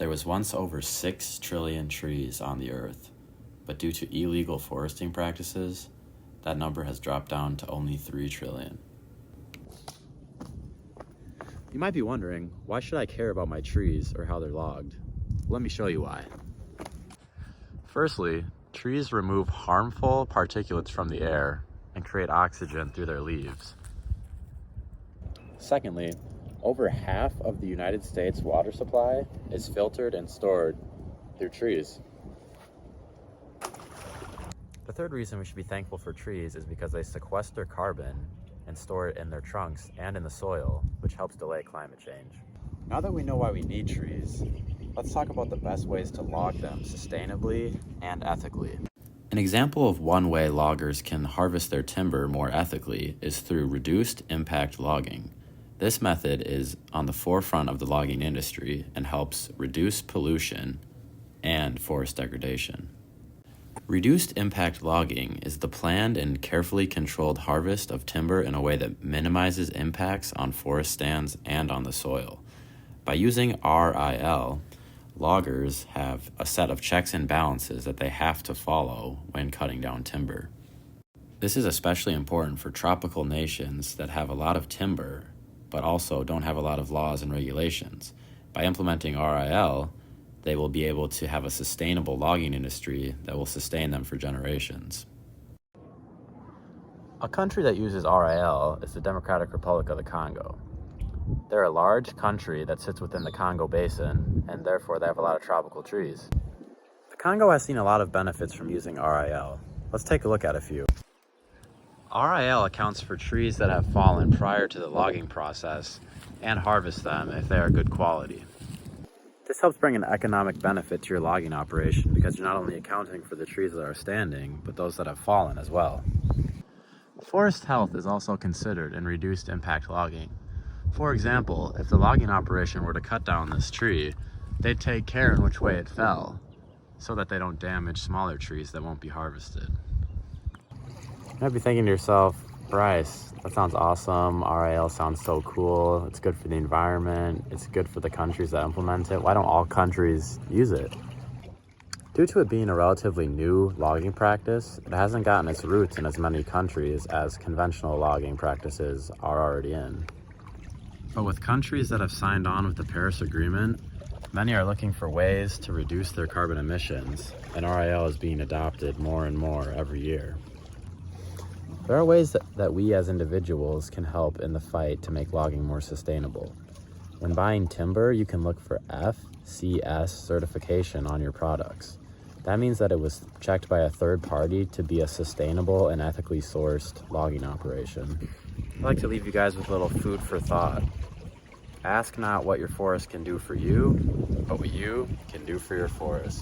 There was once over 6 trillion trees on the earth, but due to illegal foresting practices, that number has dropped down to only 3 trillion. You might be wondering, why should I care about my trees or how they're logged? Let me show you why. Firstly, trees remove harmful particulates from the air and create oxygen through their leaves. Secondly, over half of the United States water supply is filtered and stored through trees. The third reason we should be thankful for trees is because they sequester carbon and store it in their trunks and in the soil, which helps delay climate change. Now that we know why we need trees, let's talk about the best ways to log them sustainably and ethically. An example of one way loggers can harvest their timber more ethically is through reduced impact logging. This method is on the forefront of the logging industry and helps reduce pollution and forest degradation. Reduced impact logging is the planned and carefully controlled harvest of timber in a way that minimizes impacts on forest stands and on the soil. By using RIL, loggers have a set of checks and balances that they have to follow when cutting down timber. This is especially important for tropical nations that have a lot of timber but also don't have a lot of laws and regulations. By implementing RIL, they will be able to have a sustainable logging industry that will sustain them for generations. A country that uses RIL is the Democratic Republic of the Congo. They're a large country that sits within the Congo Basin, and therefore they have a lot of tropical trees. The Congo has seen a lot of benefits from using RIL. Let's take a look at a few. RIL accounts for trees that have fallen prior to the logging process and harvest them if they are good quality. This helps bring an economic benefit to your logging operation because you're not only accounting for the trees that are standing, but those that have fallen as well. Forest health is also considered in reduced impact logging. For example, if the logging operation were to cut down this tree, they'd take care in which way it fell so that they don't damage smaller trees that won't be harvested. You might be thinking to yourself, Bryce, that sounds awesome. RIL sounds so cool. It's good for the environment. It's good for the countries that implement it. Why don't all countries use it? Due to it being a relatively new logging practice, it hasn't gotten its roots in as many countries as conventional logging practices are already in. But with countries that have signed on with the Paris Agreement, many are looking for ways to reduce their carbon emissions, and RIL is being adopted more and more every year. There are ways that we as individuals can help in the fight to make logging more sustainable. When buying timber, you can look for FCS certification on your products. That means that it was checked by a third party to be a sustainable and ethically sourced logging operation. I'd like to leave you guys with a little food for thought. Ask not what your forest can do for you, but what you can do for your forest.